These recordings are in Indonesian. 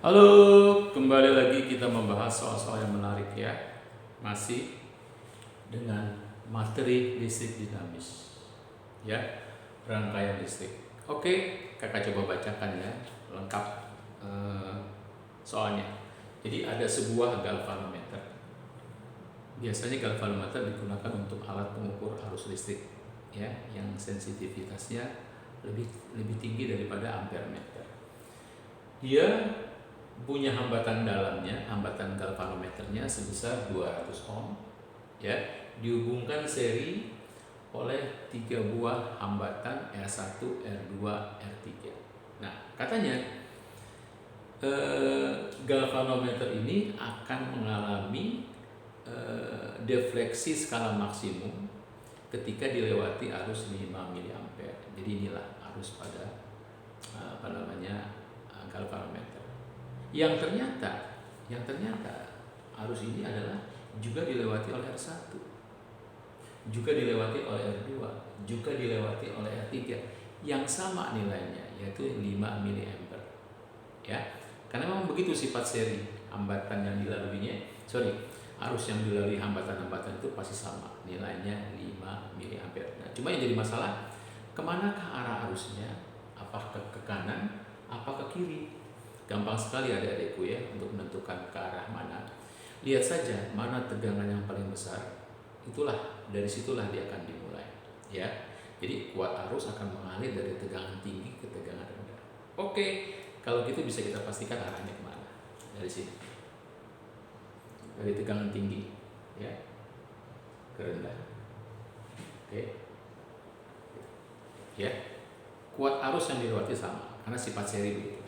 Halo, kembali lagi kita membahas soal-soal yang menarik ya. Masih dengan materi listrik dinamis. Ya, rangkaian listrik. Oke, kakak coba bacakan ya, lengkap eh, soalnya. Jadi ada sebuah galvanometer. Biasanya galvanometer digunakan untuk alat pengukur arus listrik ya, yang sensitivitasnya lebih lebih tinggi daripada ampermeter. Dia punya hambatan dalamnya, hambatan galvanometernya sebesar 200 ohm ya, dihubungkan seri oleh 3 buah hambatan R1, R2, R3. Nah, katanya galvanometer ini akan mengalami defleksi skala maksimum ketika dilewati arus 5 mA. Jadi inilah arus pada galvanometer. Yang ternyata arus ini adalah juga dilewati oleh R1, juga dilewati oleh R2, juga dilewati oleh R3 yang sama nilainya, yaitu 5 mA. Ya, karena memang begitu sifat seri hambatan yang dilaluinya, arus yang dilalui hambatan-hambatan itu pasti sama, nilainya 5 mA. Nah, cuma yang jadi masalah, kemanakah arah arusnya? Apakah ke kanan, apa ke kiri? Gampang sekali adik-adikku ya untuk menentukan ke arah mana. Lihat saja mana tegangan yang paling besar, dari situlah dia akan dimulai. Ya, jadi kuat arus akan mengalir dari tegangan tinggi ke tegangan rendah. Oke, kalau gitu bisa kita pastikan arahnya kemana. Dari sini, dari tegangan tinggi ya ke rendah. Oke, ya, kuat arus yang dilewati sama karena sifat seri begitu.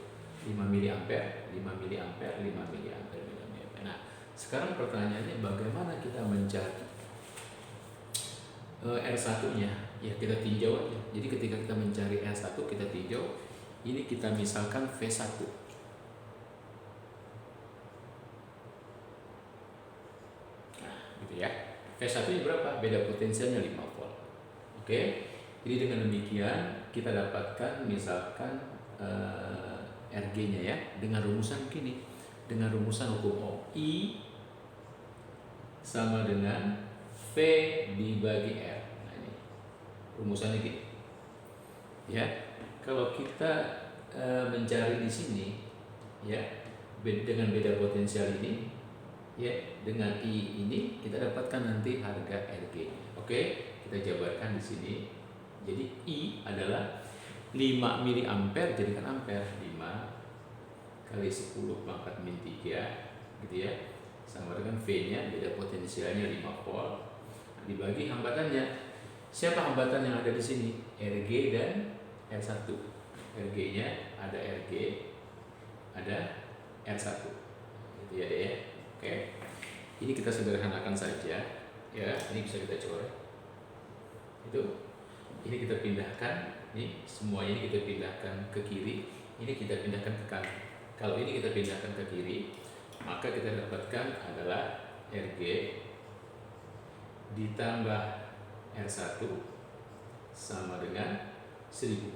5 mA, 5 mA, 5 mA. Nah, sekarang pertanyaannya bagaimana kita mencari R1-nya? Ya, kita tinjau aja. Jadi ketika kita mencari R1, kita tinjau. Ini kita misalkan V1. Nah, gitu ya. V1-nya berapa? Beda potensialnya 5 volt. Oke. Jadi dengan demikian kita dapatkan misalkan RG-nya ya, dengan rumusan begini, dengan rumusan hukum Ohm, I sama dengan V dibagi R. Nah, ini rumusannya gini ya. Kalau kita mencari di sini ya, dengan beda potensial ini ya, dengan I ini kita dapatkan nanti harga RG. Oke, kita jabarkan di sini. Jadi I adalah 5 mA, jadikan ampere, 5 kali 10 pangkat min 3 gitu ya, sama dengan V-nya, beda potensialnya 5 volt, dibagi hambatannya. Siapa hambatan yang ada di sini? RG dan R1. RG-nya ada RG, ada R1 gitu ya deh ya. Oke, ini kita sederhanakan saja ya, ini bisa kita coret. Ini kita pindahkan, ini semua ini kita pindahkan ke kiri, ini kita pindahkan ke kanan. Kalau ini kita pindahkan ke kiri, maka kita dapatkan adalah RG ditambah R1 sama dengan 1000.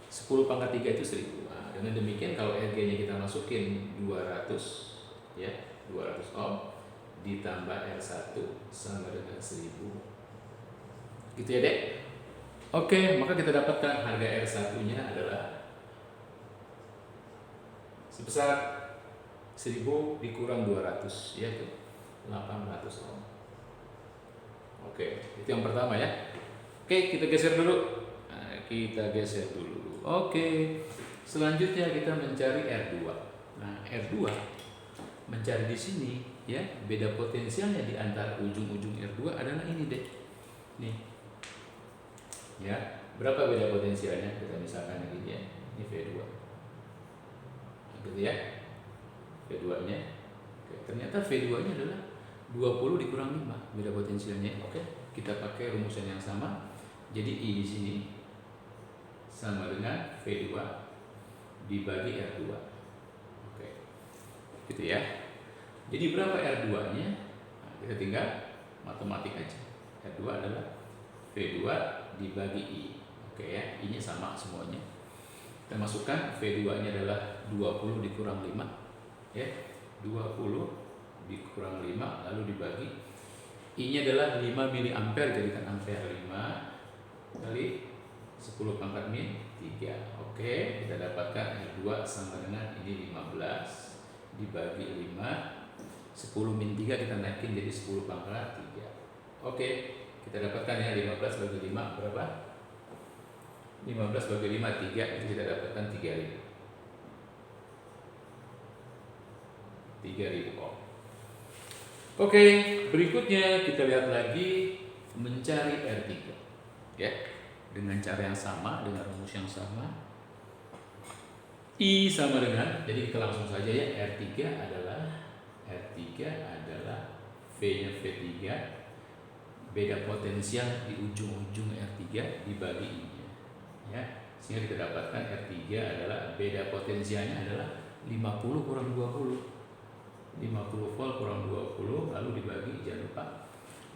10 pangkat 3 itu 1000. Nah, dengan demikian kalau RG-nya kita masukin 200 ya, 200 ohm ditambah R1 sama dengan 1000. Gitu ya dek. Oke, maka kita dapatkan harga R1-nya adalah sebesar 1000 dikurang 200, yaitu 800 ohm. Oke, itu yang pertama ya. Oke, kita geser dulu. Oke, selanjutnya kita mencari R2. Nah, R2 mencari di sini ya, beda potensialnya di antara ujung-ujung R2 adalah ini deh. Nih. Ya, berapa beda potensialnya? Kita misalkan ini ya, ini V2 gitu ya, V2 nya. Oke, ternyata V2 nya adalah 20 dikurang 5 beda potensialnya. Oke, kita pakai rumusan yang sama. Jadi I di sini sama dengan V2 dibagi R2. Oke, gitu ya. Jadi berapa R2 nya? Nah, kita tinggal matematik aja. R2 adalah V2 dibagi I. Oke ya, I nya sama semuanya. Kita masukkan V2 nya adalah 20 dikurang 5 ya, 20 dikurang 5 lalu dibagi I nya adalah 5 mili ampere, jadikan ampere 5 kali 10 pangkat min 3. Oke, kita dapatkan R2 sama dengan ini 15 dibagi 5, 10 min 3 kita naikin jadi 10 pangkat 3. Oke, kita dapatkan ya 15 bagi 5 berapa? 15 bagi 5 3, itu kita dapatkan 3000 ohm. Oke, berikutnya kita lihat lagi mencari R3 ya, dengan cara yang sama, dengan rumus yang sama. I sama dengan, jadi kita langsung saja ya, R3 adalah V-nya V3, beda potensial di ujung-ujung R3 dibagi I-nya ya, sehingga kita dapatkan R3 adalah beda potensialnya adalah 50 kurang 20, 50 volt kurang 20 lalu dibagi, jangan lupa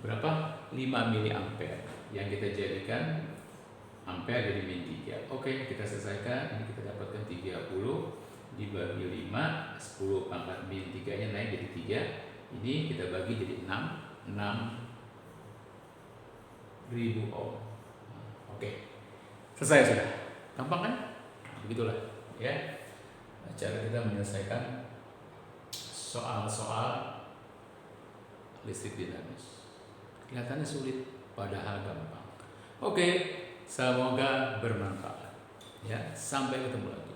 berapa, 5 mili ampere yang kita jadikan ampere jadi min 3. Oke, kita selesaikan. Ini kita dapatkan 30 dibagi 5, 10 pangkat min 3 nya naik jadi 3. Ini kita bagi jadi 6 ribu ohm. Oke, selesai sudah. Gampang kan? Begitulah ya cara kita menyelesaikan soal-soal listrik dinamis. Kelihatannya sulit, padahal gampang. Oke, semoga bermanfaat. Ya, sampai ketemu lagi.